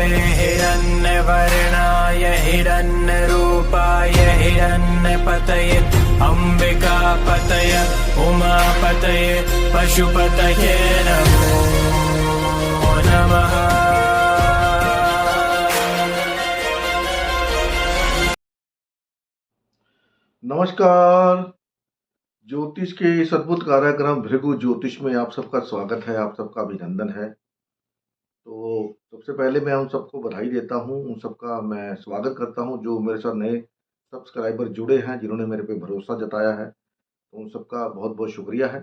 विष्णवे हिरण्यवर्णाय हिरण्यरूपाय हिरण्यपतये अम्बिकापतये उमापतये पशुपतये नमो नमः। नमस्कार। ज्योतिष के इस अद्भुत कार्यक्रम भृगु ज्योतिष में आप सबका स्वागत है, आप सबका अभिनंदन है। तो सबसे पहले मैं उन सबको बधाई देता हूं, उन सबका मैं स्वागत करता हूं जो मेरे साथ नए सब्सक्राइबर जुड़े हैं, जिन्होंने मेरे पे भरोसा जताया है, तो उन सबका बहुत बहुत शुक्रिया है।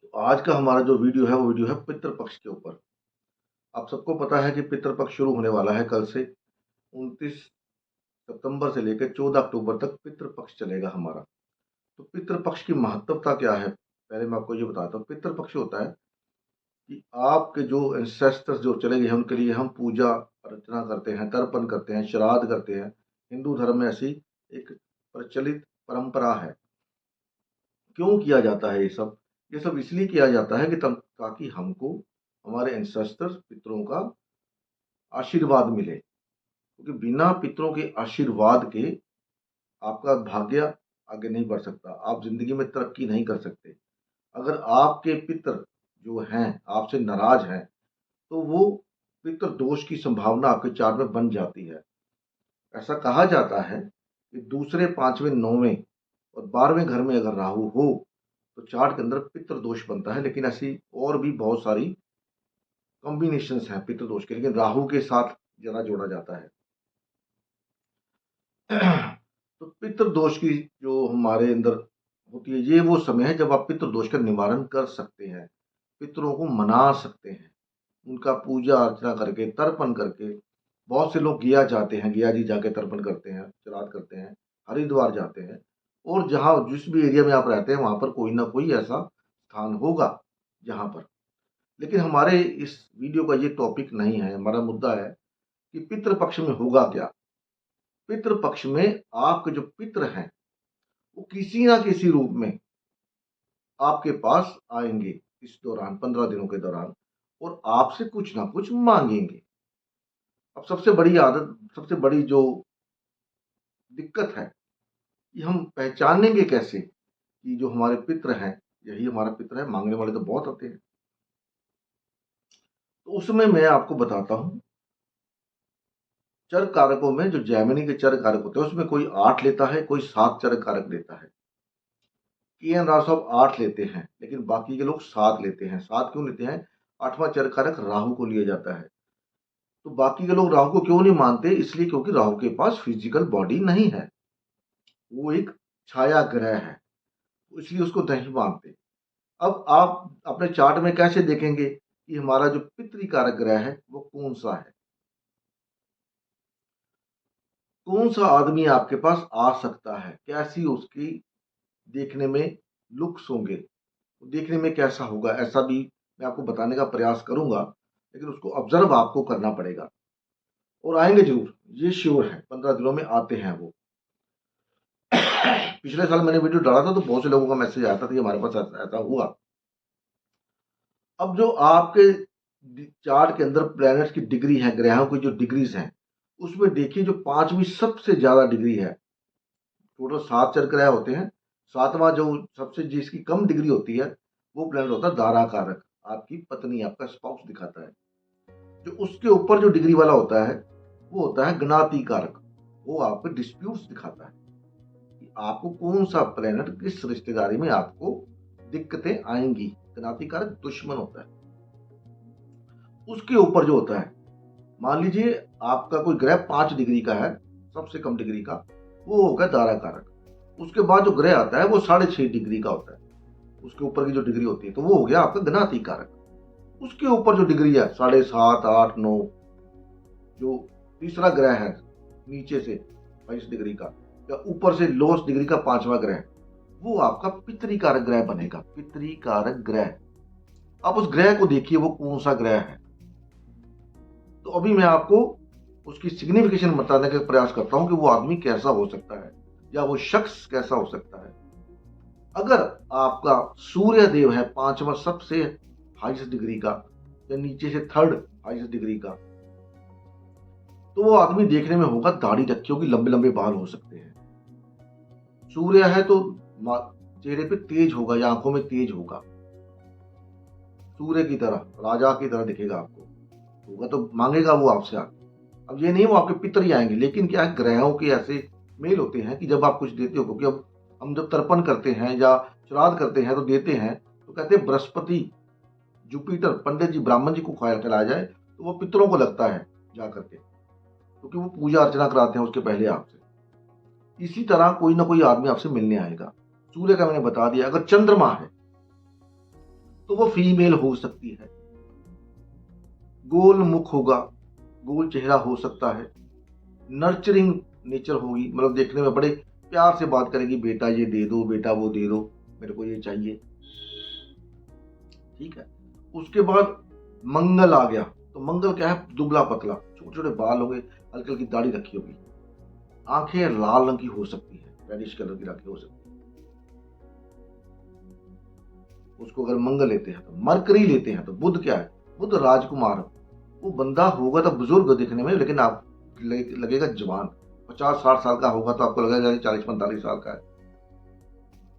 तो आज का हमारा जो वीडियो है वो वीडियो है पितृपक्ष के ऊपर। आप सबको पता है कि पितृपक्ष शुरू होने वाला है कल से। 29 सितंबर से लेकर 14 अक्टूबर तक पितृपक्ष चलेगा हमारा। तो पितृपक्ष की महत्वता क्या है, पहले मैं आपको ये बताता हूँ। पितृपक्ष होता है कि आपके जो एंसेस्टर्स जो चले गए हैं उनके लिए हम पूजा अर्चना करते हैं, तर्पण करते हैं, श्राद्ध करते हैं। हिंदू धर्म में ऐसी एक प्रचलित परंपरा है। क्यों किया जाता है ये सब? ये सब इसलिए किया जाता है कि ताकि हमको हमारे एंसेस्टर्स पितरों का आशीर्वाद मिले, क्योंकि बिना पितरों के आशीर्वाद के आपका भाग्य आगे नहीं बढ़ सकता, आप जिंदगी में तरक्की नहीं कर सकते। अगर आपके पितर जो हैं आपसे नाराज हैं तो वो पितृ दोष की संभावना आपके चार्ट में बन जाती है। ऐसा कहा जाता है कि दूसरे, पांचवें, नौवें और 12वें घर में अगर राहु हो तो चार्ट के अंदर पितृ दोष बनता है। लेकिन ऐसी और भी बहुत सारी कॉम्बिनेशंस हैं पितृ दोष के, लेकिन राहु के साथ जरा जोड़ा जाता है। तो पितृ दोष की जो हमारे अंदर होती है, ये वो समय है जब आप पितृ दोष का निवारण कर सकते हैं, पितरों को मना सकते हैं, उनका पूजा अर्चना करके, तर्पण करके। बहुत से लोग गया जाते हैं, गया जी जाके तर्पण करते हैं, श्राद्ध करते हैं, हरिद्वार जाते हैं, और जहाँ जिस भी एरिया में आप रहते हैं वहाँ पर कोई ना कोई ऐसा स्थान होगा जहाँ पर। लेकिन हमारे इस वीडियो का ये टॉपिक नहीं है। हमारा मुद्दा है कि पितृपक्ष में होगा क्या। पितृपक्ष में आपके जो पितृ हैं वो किसी ना किसी रूप में आपके पास आएंगे इस दौरान, 15 दिनों के दौरान, और आपसे कुछ ना कुछ मांगेंगे। अब सबसे बड़ी जो दिक्कत है कि हम पहचानेंगे कैसे कि जो हमारे पितृ हैं यही हमारा पितृ है। मांगने वाले तो बहुत आते हैं। तो उसमें मैं आपको बताता हूं, चर कारकों में जो जैमिनी के चर कारक होते हैं उसमें कोई 8 लेता है, कोई 7 चर कारक लेता है। केएन राव साहब 8 लेते हैं, लेकिन बाकी के लोग 7 लेते हैं। 7 क्यों लेते हैं? 8वां चर कारक राहु को लिया जाता है। तो बाकी के लोग राहु को क्यों नहीं मानते? इसलिए क्योंकि राहु के पास फिजिकल बॉडी नहीं है, वो एक छाया ग्रह है, इसलिए उसको नहीं मानते। अब आप अपने चार्ट में कैसे देखेंगे कि हमारा जो पितृकारक ग्रह है वो कौन सा है, कौन सा आदमी आपके पास आ सकता है, कैसी उसकी देखने में लुक्स होंगे, देखने में कैसा होगा, ऐसा भी मैं आपको बताने का प्रयास करूंगा। लेकिन उसको ऑब्जर्व आपको करना पड़ेगा, और आएंगे जरूर, ये श्योर है। 15 दिनों में आते हैं वो। पिछले साल मैंने वीडियो डाला था तो बहुत से लोगों का मैसेज आया था कि हमारे पास ऐसा हुआ। अब जो आपके चार्ट के अंदर प्लैनेट्स की डिग्री है, ग्रहों की जो डिग्रीज हैं, उसमें देखिए जो 5वीं सबसे ज्यादा डिग्री है। टोटल 7 चर ग्रह होते हैं, 7वां जो सबसे जिसकी कम डिग्री होती है वो प्लैनेट होता है दारा कारक। आपकी पत्नी, आपका स्पाउस दिखाता है। जो उसके ऊपर जो डिग्री वाला होता है वो होता है ज्ञाति कारक। वो आपको डिस्प्यूट्स दिखाता है कि आपको कौन सा प्लैनेट किस रिश्तेदारी में आपको दिक्कतें आएंगी। ज्ञाति कारक दुश्मन होता है। उसके ऊपर जो होता है, मान लीजिए आपका कोई ग्रह 5 डिग्री का है, सबसे कम डिग्री का, वो होगा दारा कारक। उसके बाद जो ग्रह आता है वो 6.5 डिग्री का होता है, उसके ऊपर की जो डिग्री होती है, तो वो हो गया आपका ज्ञाति कारक। उसके ऊपर जो डिग्री है 7.5, 8, 9, जो तीसरा ग्रह है नीचे से 22 डिग्री का, या ऊपर से लोएस्ट डिग्री का 5वां ग्रह, वो आपका पितृकारक ग्रह बनेगा। पितृकारक ग्रह, आप उस ग्रह को देखिए वो कौन सा ग्रह है। तो अभी मैं आपको उसकी सिग्निफिकेशन बताने का प्रयास करता हूं कि वो आदमी कैसा हो सकता है या वो शख्स कैसा हो सकता है। अगर आपका सूर्य देव है 5वां सबसे हाईएस्ट डिग्री का, या नीचे से 3rd हाईएस्ट डिग्री का, तो वो आदमी देखने में होगा, दाढ़ी रखी होगी, लंबे लंबे बाल हो सकते हैं। सूर्य है तो चेहरे पे तेज होगा या आंखों में तेज होगा, सूर्य की तरह, राजा की तरह दिखेगा आपको, होगा तो मांगेगा वो आपसे आके। अब ये नहीं वो आपके पितर ही आएंगे, लेकिन क्या है, ग्रहों के ऐसे मेल होते हैं कि जब आप कुछ देते हो, क्योंकि अब हम जब तर्पण करते हैं या श्राद्ध करते हैं तो देते हैं, तो कहते हैं बृहस्पति, जुपिटर, पंडित जी, ब्राह्मण जी को खिलाया जाए, तो वो पितरों को लगता है जा करके, क्योंकि वो पूजा अर्चना कराते हैं उसके पहले आपसे। इसी तरह कोई ना कोई आदमी आपसे मिलने आएगा। सूर्य का मैंने बता दिया। अगर चंद्रमा है तो वो फीमेल हो सकती है, गोल मुख होगा, गोल चेहरा हो सकता है, नर्चरिंग नेचर होगी, मतलब देखने में बड़े प्यार से बात करेगी, बेटा ये दे दो, बेटा वो दे दो, मेरे को ये चाहिए, ठीक है। उसके बाद मंगल आ गया, तो मंगल क्या है, दुबला पतला, छोटे छोटे बाल होंगे, हल्की हल्की दाढ़ी रखी होगी, आंखें लाल रंग की हो सकती है, रेडिश कलर की रखी हो सकती है। उसको अगर मंगल लेते हैं तो मरकरी लेते हैं तो बुध क्या है, बुध राजकुमार, वो बंदा होगा तो बुजुर्ग दिखने में, लेकिन आप लगेगा जवान, 50-60 साल का होगा तो आपको लगेगा 40-45 साल का है।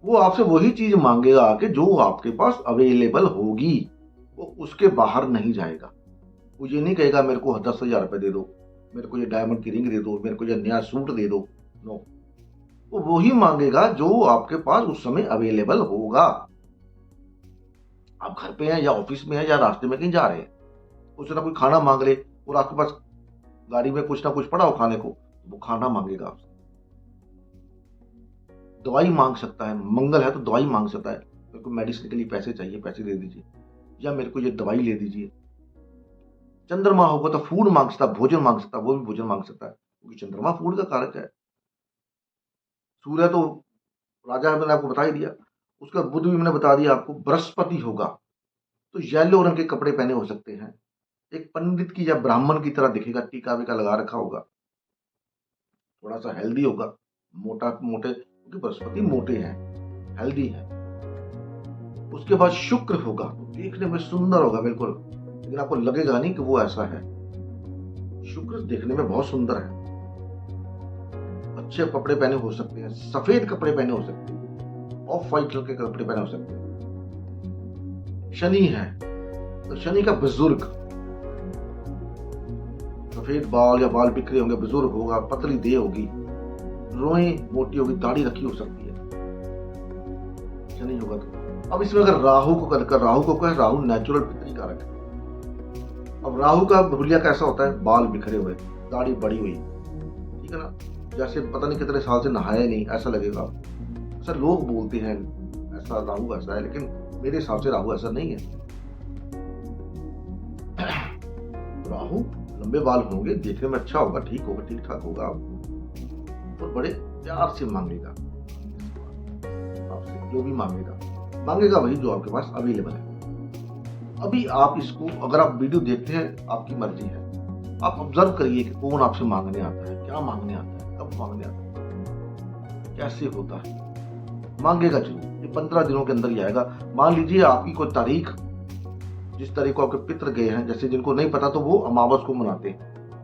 वो आपसे वही चीज मांगेगा आके जो आपके पास अवेलेबल होगी, वो उसके बाहर नहीं जाएगा। वो ये नहीं कहेगा मेरे को 10,000 रुपए दे दो, मेरे को ये डायमंड की रिंग दे दो, मेरे को ये नया सूट दे दो, नो, वो वही मांगेगा जो आपके पास उस समय अवेलेबल होगा। आप घर पे हैं या ऑफिस में हैं या रास्ते में कहीं जा रहे हैं, उससे ना कोई खाना मांग ले और आपके पास गाड़ी में कुछ ना कुछ पड़ा हो खाने को, वो खाना मांगेगा आपसे। दवाई मांग सकता है, मंगल है तो दवाई मांग सकता है, मेरे को मेडिसिन के लिए पैसे चाहिए, पैसे दे दीजिए, या मेरे को ये दवाई ले दीजिए। चंद्रमा होगा तो फूड मांग सकता, भोजन मांग सकता, वो भी भोजन मांग सकता है, क्योंकि चंद्रमा फूड का कारक है। सूर्य तो राजा है, मैंने आपको बता ही दिया। उसका बुध भी मैंने बता दिया आपको। बृहस्पति होगा तो येलो रंग के कपड़े पहने हो सकते हैं, एक पंडित की या ब्राह्मण की तरह दिखेगा, टीका वीका लगा रखा होगा, थोड़ा सा हेल्दी होगा, मोटा मोटे, क्योंकि बृहस्पति मोटे हैं, हेल्दी है। उसके बाद शुक्र होगा, देखने में सुंदर होगा बिल्कुल, लेकिन आपको लगेगा नहीं कि वो ऐसा है। शुक्र देखने में बहुत सुंदर है, अच्छे कपड़े पहने हो सकते हैं, सफेद कपड़े पहने हो सकते हैं, ऑफ व्हाइट कलर के कपड़े पहने हो सकते हैं। शनि है तो शनि का बुजुर्ग, सफेद बाल या बाल बिखरे होंगे, बुजुर्ग होगा, पतली देह होगी, रोएं मोटी होगी, दाढ़ी रखी हो सकती है, शनि होगा तो। अब इसमें अगर राहु को कर, राहु को कहे, राहु नेचुरल पितरी कारक है। अब राहु का हुलिया कैसा होता है, बाल बिखरे हुए, दाढ़ी बड़ी हुई, ठीक है ना, जैसे पता नहीं कितने साल से नहाया नहीं, ऐसा लगेगा आपको। ऐसा लोग बोलते हैं, ऐसा राहु ऐसा है, लेकिन मेरे हिसाब से राहु ऐसा नहीं है। राहु लंबे बाल होंगे, देखने में अच्छा होगा, ठीक होगा, ठीक ठाक होगा आपको, और बड़े प्यार से मांगेगा आपसे, जो भी मांगेगा वही जो आपके पास अवेलेबल है। अभी आप इसको, अगर आप वीडियो देखते हैं, आपकी मर्जी है, आप ऑब्जर्व करिए कि कौन आपसे मांगने आता है, क्या मांगने आता है, कब मांगने आता है, कैसे होता है। मांगेगा जरूर, ये 15 दिनों के अंदर ही आएगा। मान लीजिए आपकी कोई तारीख, जिस तारीख को आपके पितर गए हैं, जैसे जिनको नहीं पता तो वो अमावस को मनाते हैं,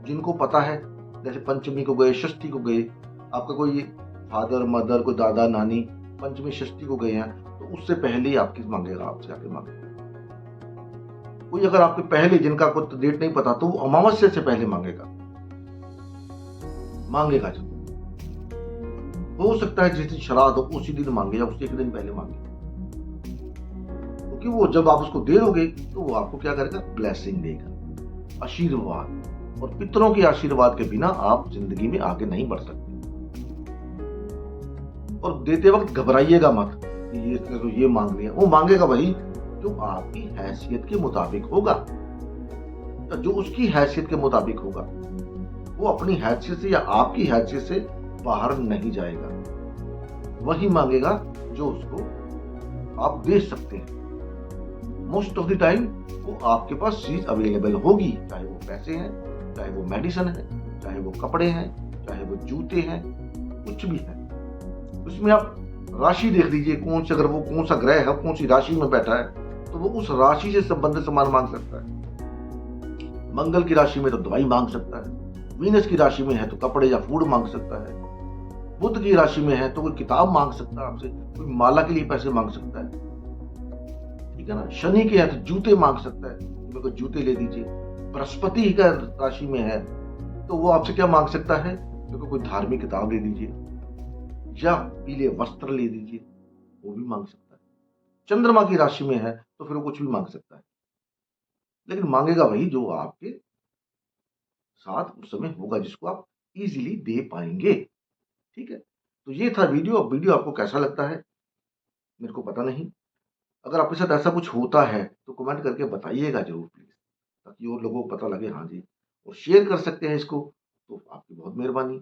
जिनको पता है जैसे पंचमी को गए, षष्ठी को गए, आपका कोई फादर मदर, कोई दादा नानी पंचमी षष्ठी को गए हैं, तो उससे पहले ही आपकी मांगेगा, आपसे आके मांगेगा। कोई अगर आपके पहले, जिनका कोई डेट नहीं पता, तो वो अमावस्या से पहले मांगेगा जरूर। हो सकता है जिस दिन श्राद्ध हो उसी दिन मांगे या उससे एक दिन पहले मांगे, क्योंकि वो जब आप उसको दे दोगे तो वो आपको क्या करेगा, ब्लेसिंग देगा, आशीर्वाद। और पितरों के आशीर्वाद के बिना आप जिंदगी में आगे नहीं बढ़ सकते। और देते वक्त घबराइएगा मत कि ये तो ये मांग लिया, वो मांगेगा वही जो आपकी हैसियत के मुताबिक होगा, जो उसकी हैसियत के मुताबिक होगा। वो अपनी हैसियत से या आपकी हैसियत से बाहर नहीं जाएगा, वही मांगेगा जो उसको आप दे सकते हैं। मोस्ट ऑफ द टाइम वो आपके पास चीज अवेलेबल होगी, चाहे वो पैसे हैं, चाहे वो मेडिसिन है, चाहे वो कपड़े हैं, चाहे वो जूते हैं, कुछ भी है। उसमें आप राशि देख लीजिए, कौन से, अगर वो कौन सा ग्रह है, कौन सी राशि में बैठा है, तो वो उस राशि से संबंधित सामान मांग सकता है। मंगल की राशि में तो दवाई मांग सकता है, वीनस की राशि में है तो कपड़े या फूड मांग सकता है। बुध की राशि में है तो कोई किताब मांग सकता है आपसे, कोई माला के लिए पैसे मांग सकता है, ठीक है ना। शनि के है तो जूते मांग सकता है, मेरे को जूते ले दीजिए। बृहस्पति का राशि में है तो वो आपसे क्या मांग सकता है, मेरे को कोई धार्मिक किताब ले दीजिए या पीले वस्त्र ले दीजिए, वो भी मांग सकता है। चंद्रमा की राशि में है तो फिर वो कुछ भी मांग सकता है, लेकिन मांगेगा वही जो आपके साथ उस समय होगा, जिसको आप इजीली दे पाएंगे, ठीक है। तो ये था वीडियो। अब वीडियो आपको कैसा लगता है मेरे को पता नहीं। अगर आपके साथ ऐसा कुछ होता है तो कमेंट करके बताइएगा जरूर प्लीज, ताकि और लोगों को पता लगे। हाँ जी, और शेयर कर सकते हैं इसको तो आपकी बहुत मेहरबानी।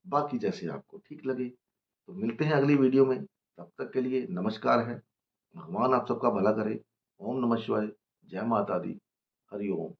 बाकी जैसे आपको ठीक लगे। तो मिलते हैं अगली वीडियो में, तब तक के लिए नमस्कार है। भगवान आप सबका भला करे। ओम नमः शिवाय। जय माता दी। हरि ओम।